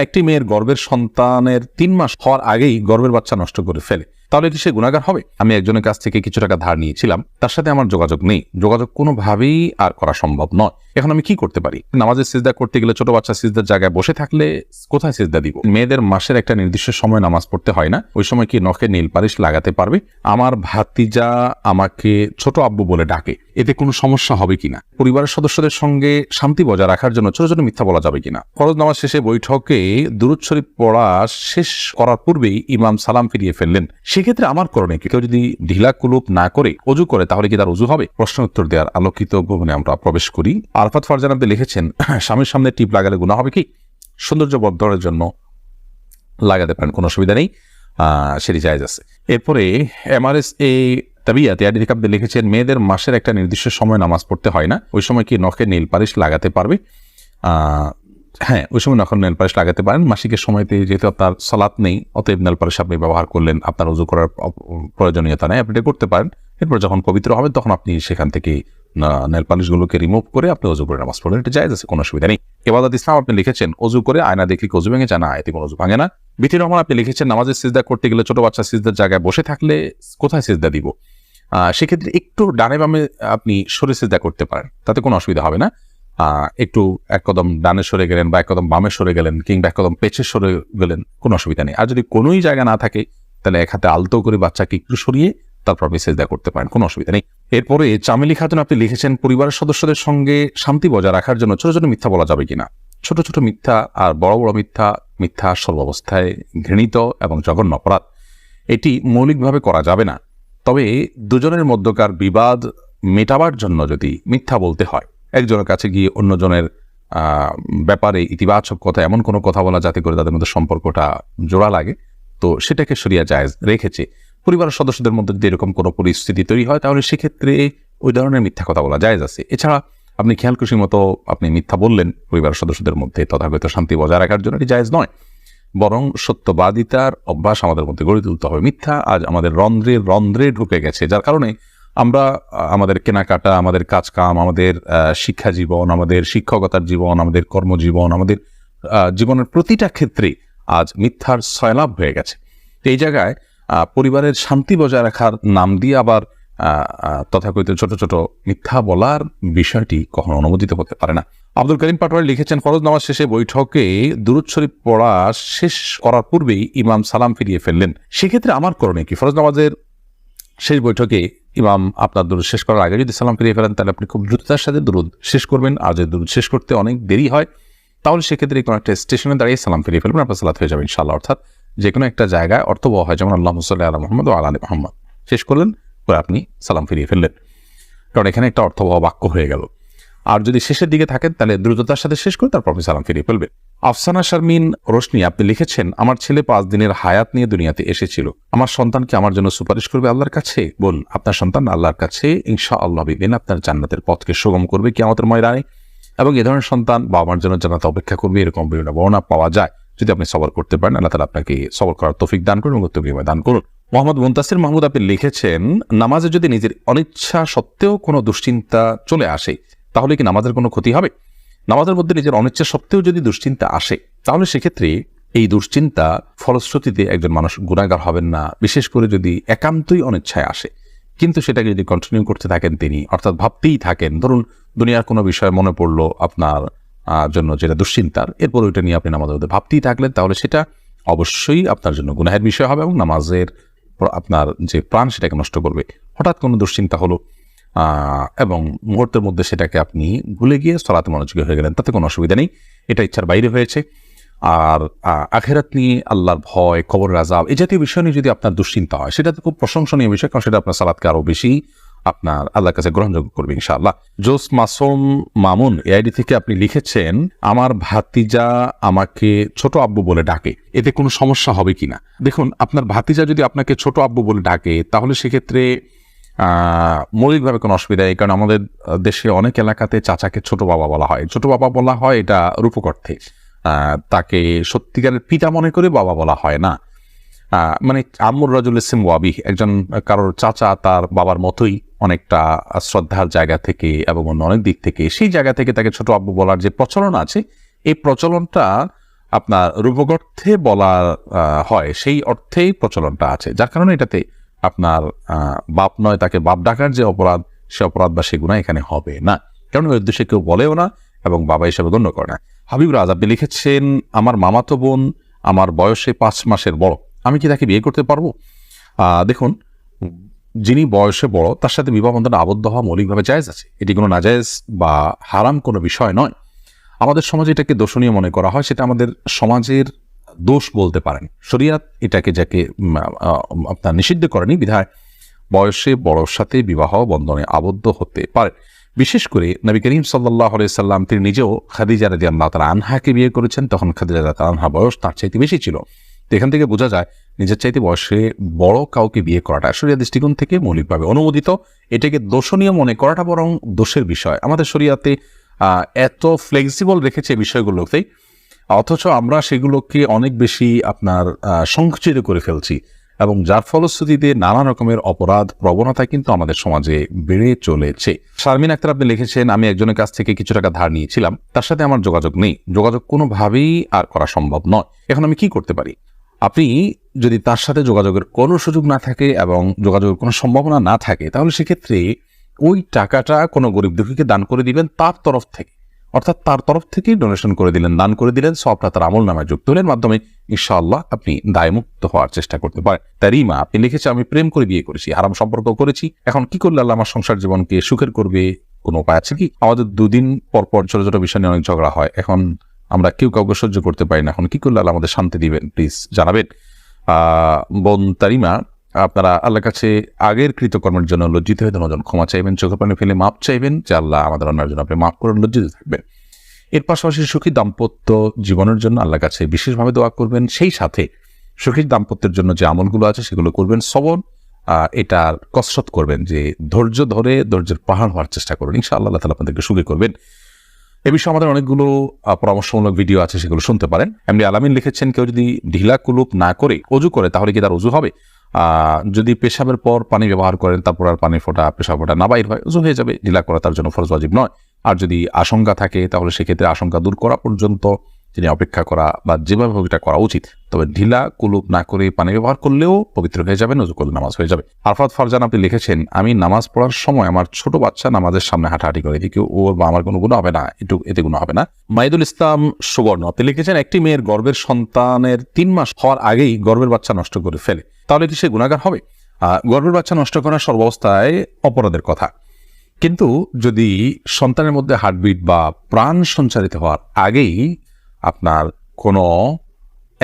একটি মেয়ের গর্ভের সন্তানের 3 মাস হওয়ার আগেই গর্ভের বাচ্চা নষ্ট করে ফেলে, তাহলে কি সে গুনাহগার হবে? আমি একজনের কাছ থেকে কিছু টাকা ধার নিয়েছিলাম, তার সাথে আমার যোগাযোগ নেই, যোগাযোগ কোনোভাবেই আর করা সম্ভব নয়। এখন আমি কি করতে পারি? নামাজে সিজদা করতে গেলে ছোট বাচ্চা সিজদার জায়গায় বসে থাকলে কোথায় সিজদা দিব? মেয়েদের মাসের একটা নির্দিষ্ট সময় নামাজ পড়তে হয় না, ওই সময় কি নখে নীল পালিশ লাগাতে পারবে? আমার ভাতিজা আমাকে ছোট আব্বু বলে ডাকে, এতে কোনো সমস্যা হবে কিনা? পরিবারের সদস্যদের সঙ্গে শান্তি বজায় রাখার জন্য ছোট ছোট মিথ্যা বলা যাবে কিনা? ফরজ নামাজ শেষে বৈঠকে দুরূদ শরীফ পড়া শেষ করার পূর্বেই ইমাম সালাম ফিরিয়ে ফেললেন, সেক্ষেত্রে আমার করণীয় কি? কেউ যদি ঢিলা কুলুপ না করে ওযু করে তাহলে কি তার ওযু হবে? প্রশ্ন উত্তর দেওয়ার আলোকিত ভবনে আমরা প্রবেশ করি। আরফাত ফারজান আপনি লিখেছেন, স্বামীর সামনে টিপ লাগালে গুনাহ হবে কি? সৌন্দর্য বর্ধনের জন্য লাগাতে পারেন, কোনো অসুবিধা নেই, সেটি জায়েজ আছে। এরপরে MRS তাবিয়াত থেকে আপনি লিখেছেন, মেয়েদের মাসের একটা নির্দিষ্ট সময় নামাজ পড়তে হয় না, ওই সময় কি নখে নীল পালিশ লাগাতে পারবে? হ্যাঁ, ওই সময় নখে নেল পালিশ লাগাতে পারেন। মাসিকের সময়তে যেহেতু আপনার সালাত নেই, অতএব নেল পালিশ আপনি ব্যবহার করলেন, আপনার ওযু করার প্রয়োজনীয়তা নেই, আপনি এটা করতে পারেন। এরপর যখন পবিত্র হবেন তখন আপনি সেখান থেকে নেল পালিশগুলোকে রিমুভ করে আপনি ওযু করে নামাজ পড়লেন, এটা জায়েজ আছে, কোনো অসুবিধা নেই। ইবাদত ইসলাম আপনি লিখেছেন, ওযু করে আয়না দেখলে কি ওযু ভেঙে যায়? না, এতে কোনো ওযু ভাঙে না। বিথি রহমান আপনি লিখেছেন, নামাজের সিজদা করতে গেলে ছোট বাচ্চা সিজদার জায়গায় বসে থাকলে কোথায় সিজদা দিব? সেক্ষেত্রে একটু ডানে বামে আপনি সরে সিজদা করতে পারেন, তাতে কোনো অসুবিধা হবে না। একটু এক কদম ডানে সরে গেলেন বা এক কদম বামে সরে গেলেন কিংবা এক কদম পেছে সরে গেলেন, কোনো অসুবিধা নেই। আর যদি কোনোই জায়গা না থাকে তাহলে এক হাতে আলতো করে বাচ্চাকে একটু সরিয়ে তারপর আপনি সিজদা করতে পারেন, কোনো অসুবিধা নেই। এরপরে চামেলি খাতুন আপনি লিখেছেন, পরিবারের সদস্যদের সঙ্গে শান্তি বজায় রাখার জন্য ছোট ছোট মিথ্যা বলা যাবে কিনা? ছোট ছোট মিথ্যা আর বড় বড় মিথ্যা, মিথ্যা সর্বাবস্থায় ঘৃণিত এবং জঘন্য অপরাধ, এটি মৌলিকভাবে করা যাবে না। তবে দুজনের মধ্যকার বিবাদ মেটাবার জন্য যদি মিথ্যা বলতে হয়, একজনের কাছে গিয়ে অন্যজনের ব্যাপারে ইতিবাচক কথা, এমন কোনো কথা বলা যাতে করে তাদের মধ্যে সম্পর্কটা জোড়া লাগে, তো সেটাকে শরিয়া জায়েজ রেখেছে। পরিবারের সদস্যদের মধ্যে যদি এরকম কোনো পরিস্থিতি তৈরি হয় তাহলে সেক্ষেত্রে ওই ধরনের মিথ্যা কথা বলা জায়েজ আছে। এছাড়া আপনি খেয়াল খুশি মতো আপনি মিথ্যা বললেন পরিবারের সদস্যদের মধ্যে, তথাগত শান্তি বজায় রাখার জন্য এটি জায়েজ নয়, বরং সত্যবাদিতার অভ্যাস আমাদের মধ্যে গড়ে তুলতে হবে। মিথ্যা আজ আমাদের রন্ধ্রে রন্ধ্রে ঢুকে গেছে, যার কারণে আমরা আমাদের কেনাকাটা, আমাদের কাজকাম, আমাদের শিক্ষা জীবন, আমাদের শিক্ষকতার জীবন, আমাদের কর্মজীবন, আমাদের জীবনের প্রতিটা ক্ষেত্রে আজ মিথ্যার সয়লাভ হয়ে গেছে। এই জায়গায় পরিবারের শান্তি বজায় রাখার নাম দিয়ে আবার তথাকথিত ছোট ছোট মিথ্যা বলার বিষয়টি কখনো অনুমোদিত হতে পারে না। আব্দুল করিম পাটোয়ারি লিখেছেন, ফরজ নামাজ শেষে বৈঠকে দুরূদ শরীফ পড়া শেষ করার পূর্বেই ইমাম সালাম ফিরিয়ে ফেললেন, সেক্ষেত্রে আমার করণীয় কি? ফরজ নামাজের শেষ বৈঠকে ইমাম আপনার দুরূদ শেষ করার আগে যদি সালাম ফিরিয়ে ফেলেন তাহলে আপনি খুব দ্রুততার সাথে দুরূদ শেষ করবেন। আর যদি দুরূদ শেষ করতে অনেক দেরি হয় তাহলে সেক্ষেত্রে কোনো একটা স্টেশনে দাঁড়িয়ে সালাম ফিরিয়ে ফেলবেন, আপনার সালাত হয়ে যাবে ইনশাআল্লাহ। অর্থাৎ যে কোনো একটা জায়গায় অর্থবহ হয়, যেমন আল্লাহুম্মা সাল্লি আলা মুহাম্মাদ ওয়া আলা আলি মুহাম্মাদ শেষ করলেন, পরে আপনি সালাম ফিরিয়ে ফেললেন, কারণ এখানে একটা অর্থবহ বাক্য হয়ে গেল। আর যদি শেষের দিকে থাকেন তাহলে দ্রুততার সাথে শেষ করে তারপর আপনি সালাম ফিরিয়ে ফেলবেন। আফসানা শারমিন রোশনি আপনি লিখেছেন, আমার ছেলে 5 দিনের হায়াত নিয়ে দুনিয়াতে এসেছিল, আমার সন্তানকে আমার জন্য সুপারিশ করবে আল্লাহর কাছে? বল, আপনার সন্তান আল্লাহর কাছে ইনশাআল্লাহ বিদিন আপনার জান্নাতের পথকে সুগম করবে কিয়ামতের ময়দানে, এবং এ ধরনের সন্তান বাবা মার জন্য জান্নাতে অপেক্ষা করবে, এরকম বিভিন্ন বর্ণনা পাওয়া যায়। যদি আপনি সবর করতে পারেন, আল্লাহ তাআলা আপনাকে সবর করার তৌফিক দান করুন এবং উত্তম বিনিময় দান করুন। মোহাম্মদ মুনতাসির মাহমুদ আপনি লিখেছেন, নামাজে যদি নিজের অনিচ্ছা সত্ত্বেও কোনো দুশ্চিন্তা চলে আসে তাহলে কি নামাজের কোনো ক্ষতি হবে? নামাজের মধ্যে নিজের অনিচ্ছা সত্ত্বেও যদি দুশ্চিন্তা আসে তাহলে সেক্ষেত্রে এই দুশ্চিন্তা ফলশ্রুতিতে একজন মানুষ গুনাহগার হবেন না, বিশেষ করে যদি একান্তই অনিচ্ছায় আসে। কিন্তু সেটাকে যদি কন্টিনিউ করতে থাকেন তিনি, অর্থাৎ ভাবতেই থাকেন, ধরুন দুনিয়ার কোনো বিষয় মনে পড়লো আপনার জন্য যেটা দুশ্চিন্তার, এরপর ওইটা নিয়ে আপনি নামাজের মধ্যে ভাবতেই থাকলেন, তাহলে সেটা অবশ্যই আপনার জন্য গুনাহের বিষয় হবে এবং নামাজের আপনার যে প্রাণ সেটাকে নষ্ট করবে। হঠাৎ কোনো দুশ্চিন্তা হলো এবং মুহূর্তের মধ্যে সেটাকে আপনি ভুলে গিয়ে সালাতে মনোযোগী হয়ে গেলেন, তাতে কোনো অসুবিধা নেই, এটা ইচ্ছার বাইরে হয়েছে। আর আখিরাত নিয়ে, আল্লাহর ভয়, কবরের আযাব, এই জাতীয় বিষয় নিয়ে যদি আপনার দুশ্চিন্তা হয় সেটা তো খুব প্রশংসনীয় বিষয়, কারণ সেটা আপনার সালাতকে আরো বেশি আপনার আল্লাহর কাছে গ্রহণযোগ্য করবে ইনশাআল্লাহ। জোস মাসুম মামুন এআইডি থেকে আপনি লিখেছেন, আমার ভাতিজা আমাকে ছোট আব্বু বলে ডাকে, এতে কোনো সমস্যা হবে কিনা? দেখুন, আপনার ভাতিজা যদি আপনাকে ছোট আব্বু বলে ডাকে তাহলে সেক্ষেত্রে মৌলিকভাবে কোনো অসুবিধা নেই, কারণ আমাদের দেশে অনেক এলাকাতে চাচাকে ছোট বাবা বলা হয়। ছোট বাবা বলা হয় এটা রূপক অর্থে, তাকে সত্যিকারের পিতা মনে করে বাবা বলা হয় না। মানে আম্মুর রাজুল ইসম ওয়াবি, একজন কারোর চাচা তার বাবার মতোই অনেকটা শ্রদ্ধার জায়গা থেকে এবং অন্য অনেক দিক থেকে, সেই জায়গা থেকে তাকে ছোট আব্বু বলার যে প্রচলন আছে, এই প্রচলনটা আপনার রূপক অর্থে বলা হয় সেই অর্থেই প্রচলনটা আছে, যার কারণে এটাতে আপনার বাপ নয় তাকে বাপ ডাকার যে অপরাধ, সে অপরাধ বা সে গুনাহ এখানে হবে না, কারণ ওই উদ্দেশ্যে কেউ বলেও না এবং বাবা হিসেবে গণ্য করে না। হাবিব রাজ আপনি লিখেছেন, আমার মামাতো বোন আমার বয়সে 5 মাসের বড়, আমি কি তাকে বিয়ে করতে পারবো? দেখুন, যিনি বয়সে বড় তার সাথে বিবাহ বন্ধনে আবদ্ধ হওয়া মৌলিকভাবে জায়েজ আছে, এটি কোনো নাজায়েজ বা হারাম কোনো বিষয় নয়। আমাদের সমাজে এটাকে দোষণীয় মনে করা হয়, সেটা আমাদের সমাজের দোষ বলতে পারেন। শরিয়াত এটাকে যাকে আপনার নিষিদ্ধ করেনি, বিধায় বয়সে বড়র সাথে বিবাহ বন্ধনে আবদ্ধ হতে পারে। বিশেষ করে নবী করিম সাল্লাল্লাহু আলাইহি সাল্লাম তিনি নিজেও খাদিজা রাদিয়াল্লাহু তাআলা আনহাকে বিয়ে করেছেন, তখন খাদিজা রাদিয়াল্লাহু তাআলা আনহা বয়স তার চাইতে বেশি ছিল। তো এখান থেকে বোঝা যায় নিজের চাইতে বয়সে বড় কাউকে বিয়ে করাটা শরিয়া দৃষ্টিকোণ থেকে মৌলিকভাবে অনুমোদিত। এটাকে দোষণীয় মনে করাটা বরং দোষের বিষয়। আমাদের শরিয়াতে এত ফ্লেক্সিবল রেখেছে বিষয়গুলোতেই, অথচ আমরা সেগুলোকে অনেক বেশি আপনার সংকুচিত করে ফেলছি, এবং যার ফলশ্রুতিতে নানা রকমের অপরাধ প্রবণতা কিন্তু আমাদের সমাজে বেড়ে চলেছে। শারমিন আক্তার আপনি লিখেছেন, আমি একজনের কাছ থেকে কিছু টাকা ধার নিয়েছিলাম, তার সাথে আমার যোগাযোগ নেই, যোগাযোগ কোনোভাবেই আর করা সম্ভব নয়, এখন আমি কি করতে পারি? আপনি যদি তার সাথে যোগাযোগের কোনো সুযোগ না থাকে এবং যোগাযোগের কোনো সম্ভাবনা না থাকে, তাহলে সেক্ষেত্রে ওই টাকাটা কোনো গরিব দুঃখীকে দান করে দিবেন তার তরফ থেকে, অর্থাৎ তার তরফ থেকেই ডোনেশন করে দিলেন, দান করে দিলেন, সবটা তার আমল নামায় যুক্ত হলেন, মাধ্যমে ইনশাআল্লাহ আপনি দায়মুক্ত হওয়ার চেষ্টা করতে পারেন। তারিমা আপনি লিখেছে, আমি প্রেম করে বিয়ে করেছি, হারাম সম্পর্ক করেছি, এখন কি করলে আল্লাহ আমার সংসার জীবনকে সুখের করবে? কোনো উপায় আছে কি? আমাদের দুদিন পর পর ছোট ছোট বিষয় নিয়ে অনেক ঝগড়া হয়, এখন আমরা কেউ কাউকে সহ্য করতে পারি না, এখন কি করলে আল্লাহ আমাদের শান্তি দিবেন? প্লিজ জানাবেন। বোন তারিমা, আপনারা আল্লাহর কাছে আগের কৃতকর্মের জন্য লজ্জিত হয়ে ধন্যজন ক্ষমা চাইবেন, চোখের পানি ফেলে মাপ চাইবেন যে আল্লাহ আমাদের অন্যার জন্য আপনি মাফ করে লজ্জিত থাকবেন। এর পাশাপাশি সুখী দাম্পত্য জীবনের জন্য আল্লাহর কাছে বিশেষভাবে দোয়া করবেন, সেই সাথে সুখী দাম্পত্যের জন্য যে আমলগুলো আছে সেগুলো করবেন, সবর এটার কসরত করবেন, যে ধৈর্য ধরে ধৈর্যের পাহাড় হওয়ার চেষ্টা করবেন, ইনশাআল্লাহ আল্লাহ তাআলা আপনাদেরকে সুখী করবেন। এ বিষয়ে আমাদের অনেকগুলো পরামর্শমূলক ভিডিও আছে, সেগুলো শুনতে পারেন। এমনি আলামিন লিখেছেন, কেউ যদি ঢিলা কুলুপ না করে অজু করে তাহলে কি তার অজু হবে? যদি পেশাবের পর পানি ব্যবহার করেন, তারপর আর পানি ফোঁটা পেশাব ফোঁটা না বাইর হয়, অজু হয়ে যাবে, ঢিলা করা তার জন্য ফরজ ওয়াজিব নয়। আর যদি আশঙ্কা থাকে তাহলে সেক্ষেত্রে আশঙ্কা দূর করা পর্যন্ত তিনি অপেক্ষা করা বা যেভাবে হোক এটা করা উচিত। তবে ঢিলা কুলুপ না করে পানি ব্যবহার করলেও পবিত্র হয়ে যাবেন, অজু করলে নামাজ হয়ে যাবে। আরফাত ফারজান আপনি লিখেছেন, আমি নামাজ পড়ার সময় আমার ছোট বাচ্চা নামাজের সামনে হাঁটাহাঁটি করে, এদিকে ওর বা আমার কোনো গুনাহ হবে না, এতে গুনাহ হবে না। মাইদুল ইসলাম সুবর্ণ আপনি লিখেছেন, একটি মেয়ের গর্ভের সন্তানের 3 মাস হওয়ার আগেই গর্ভের বাচ্চা নষ্ট করে ফেলে, তাহলে কি সে গুনাহগার হবে? গর্ভের বাচ্চা নষ্ট করা সর্বাবস্থায় অপরাধের কথা, কিন্তু যদি সন্তানের মধ্যে হার্টবিট বা প্রাণ সঞ্চারিত হওয়ার আগেই আপনার কোনো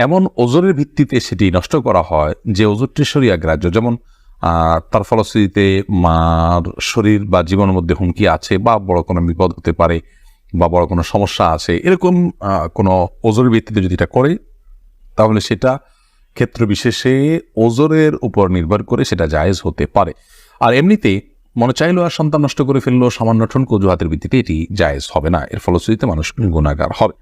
এমন ওজরের ভিত্তিতে সেটি নষ্ট করা হয় যে ওজরটি শরিয়া গ্রাহ্য, যেমন তার ফলশ্রুতিতে মার শরীর বা জীবনের মধ্যে হুমকি আছে, বা বড় কোনো বিপদ হতে পারে, বা বড় কোনো সমস্যা আছে, এরকম কোনো ওজরের ভিত্তিতে যদি এটা করে, তাহলে সেটা ক্ষেত্র বিশেষে ওজরের উপর নির্ভর করে সেটা জায়েজ হতে পারে। আর এমনিতে মনে চাইলো আর সন্তান নষ্ট করে ফেললো সামান্য ঠনক অজুহাতের ভিত্তিতে, এটি জায়েজ হবে না, এর ফলশ্রুতিতে মানুষ গুনাহগার হবে।